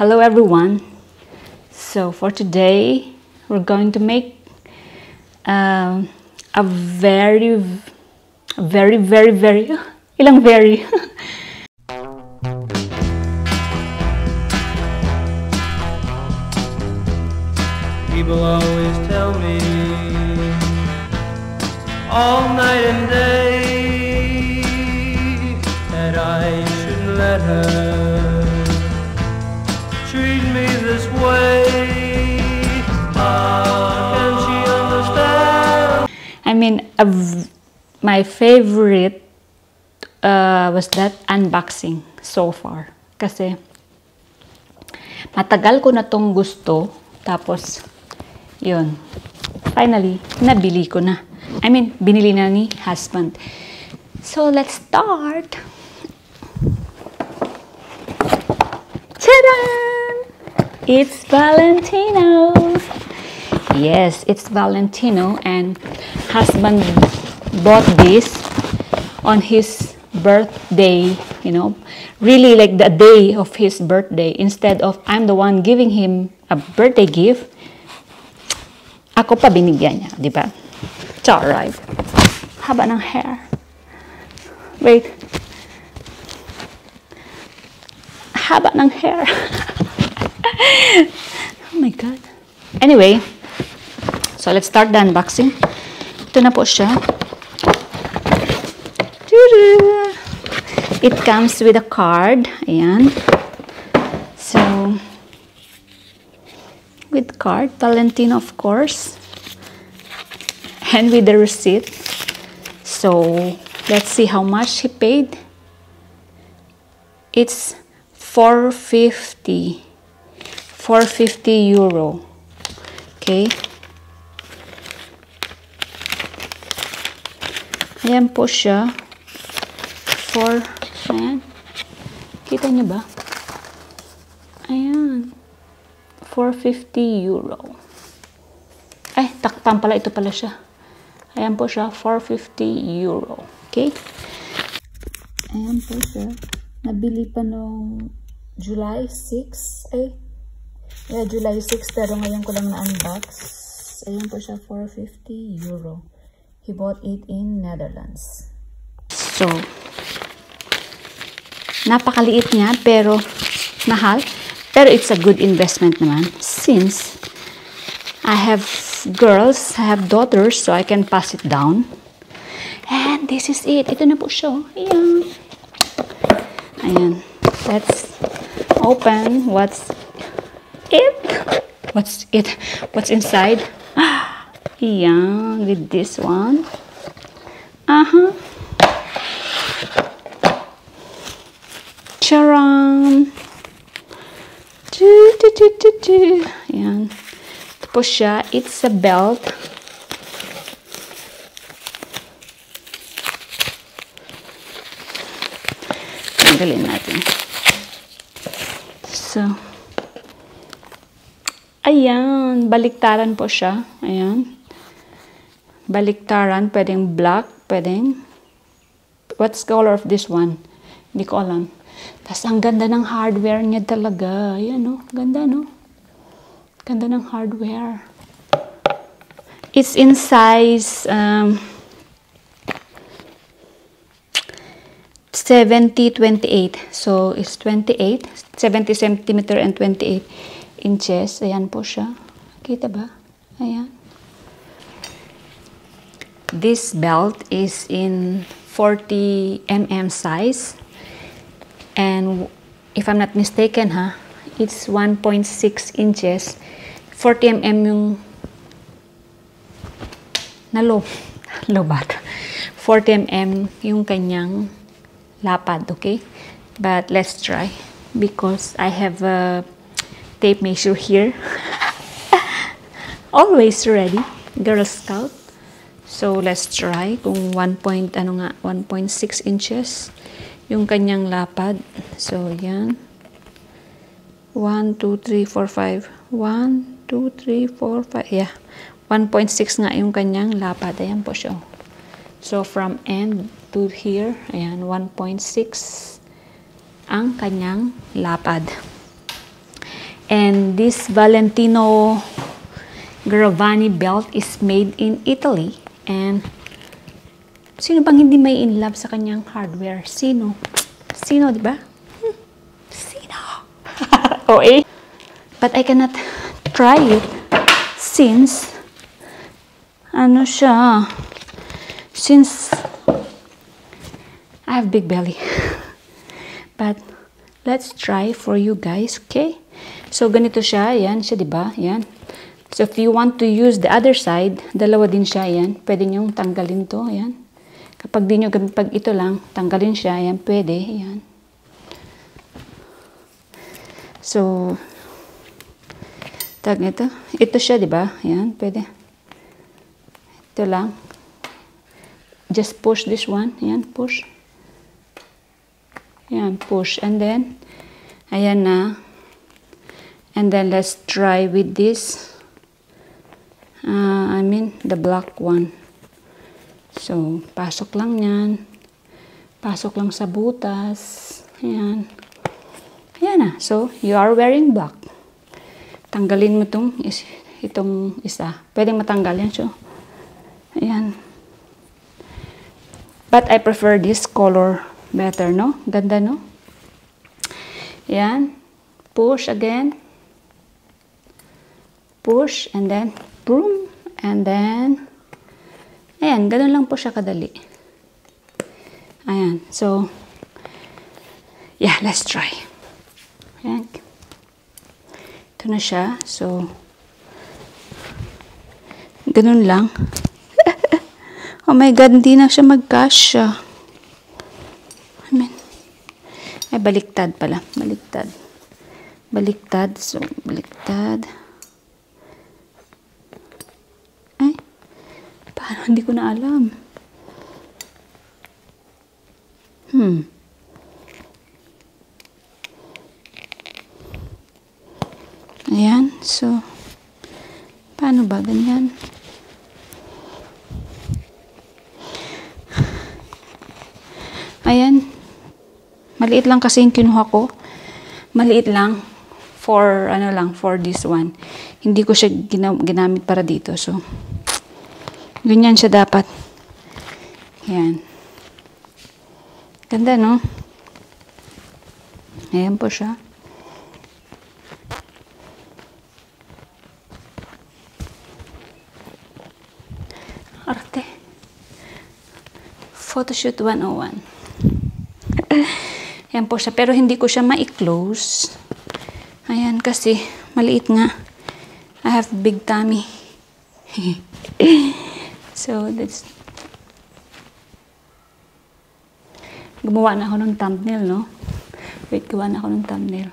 Hello everyone. So for today we're going to make a very ilang very People always tell me all night and day that I shouldn't let her treat me this way. Can she understand? I mean, my favorite was that unboxing so far. Kasi matagal ko na tong gusto. Tapos, yun. Finally, nabili ko na. I mean, binili na ni husband. So, let's start. Ta-da! It's Valentino. Yes, it's Valentino, and husband bought this on his birthday, you know, really like the day of his birthday. Instead of I'm the one giving him a birthday gift, ako pa binigyan niya, di ba? It's alright. Haba ng hair. Wait. Haba ng hair. Oh my God. Anyway, so let's start the unboxing. Ito na po siya. It comes with a card. Ayan. So, with card, Valentino of course. And with the receipt. So, let's see how much he paid. It's 450 euro. Okay. Ayan po siya. Ayan. Kita niyo ba? Ayan. 450 euro. Ay, takpan pala. Ito pala siya. Ayan po siya. 450 euro. Okay? Ayan po siya. Nabili pa noong July 6. Ay, yeah, July 6. Pero ngayon ko lang na-unbox. Ayan po siya. 450 euro. He bought it in Netherlands. So, napakaliit niya pero mahal. Pero it's a good investment naman since I have girls, I have daughters, so I can pass it down. And this is it. Ito na po siya. Ayan. Ayan. Let's open what's it. What's inside. Ayan. With this one. Charan! Ayan. Ito po siya. It's a belt. Tanggalin natin. So, ayan. Baliktaran po siya. Ayan. Baliktaran. Pwedeng black. Pwedeng. What's the color of this one? Hindi ko alam. Tapos, ang ganda ng hardware niya talaga. Ayan, no? Ganda, no? Ganda ng hardware. It's in size 70-28. So, it's 28. 70 centimeter and 28 inches. Ayan po siya. Kita ba? Ayan. This belt is in 40 mm size. And if I'm not mistaken, it's 1.6 inches. 40 mm yung lobat. 40 mm yung kanyang lapad, okay? But let's try because I have a tape measure here. Always ready, Girl Scout. So let's try kung 1.6 inches yung kanyang lapad. So, yan. 1, 2, 3, 4, 5. 1, 2, 3, 4, 5. Yeah. 1.6 nga yung kanyang lapad. Ayan po siya. So, from end to here, ayan, 1.6 ang kanyang lapad. And this Valentino Garavani belt is made in Italy. And sino bang hindi may in love sa kanyang hardware? Sino? Sino, di ba? Sino? Oh, eh? But I cannot try it since ano siya? Since I have big belly. But let's try for you guys, okay? So ganito siya, yan siya, 'di ba? Yan. So if you want to use the other side, dalawa din siya, yan. Pwede niyo tanggalin 'to, yan. Kapag di niyo gamit pag ito lang, tanggalin siya, yan, pwede, yan. So tag nito. Ito siya, 'di ba? Yan, pwede. Ito lang. Just push this one. Yan, push. Yan, push. And then, ayan na. And then, let's try with this. I mean, the black one. So, pasok lang yan. Pasok lang sa butas. Ayan. Ayan na. So, you are wearing black. Tanggalin mo itong isa. Pwedeng matanggal yan. So, ayan. But I prefer this color better, no? Ganda, no? Ayan. Push again. Push and then boom. And then ayan, ganun lang po siya kadali. Ayan. So, yeah, let's try. Ayan. Ito na siya. So, ganun lang. Oh my God, hindi na siya magkasya. I mean, ay, baliktad pala. Baliktad. Baliktad. So, baliktad. Ay, paano? Hindi ko na alam. Ayan. So, paano ba ganyan? Ayan. Maliit lang kasi yung kinuha ko. Maliit lang. For, ano lang, for this one. Hindi ko siya ginamit para dito. So, ganyan siya dapat. Ayan. Ganda, no? Ayan po siya. Arte. Photoshoot 101. Ayan po siya. Pero hindi ko siya ma-close. Ayan, kasi maliit nga. I have big tummy. So, that's... Gumawa na ako ng thumbnail, no? Wait, gawa na ako ng thumbnail.